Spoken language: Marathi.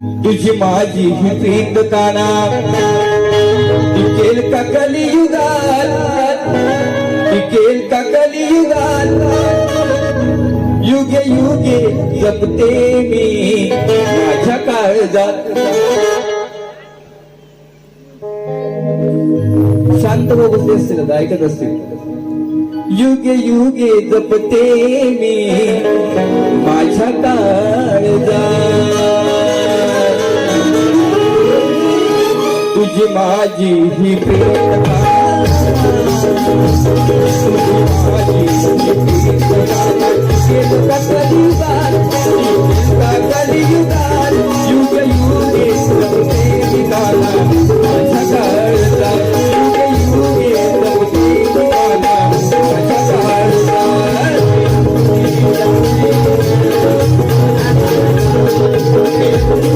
तुझी माझी ही प्रीत काना टिकेल का कलियुगात, टिकेल का कलियुगात, युगे युगे जपते मी माझ्या काळजात. शांत हो बसले असतील, ऐकत असतील. युगे युगे जपते मी माझ्या काळजात, तुझी माझी ही प्रेम कलियुगात,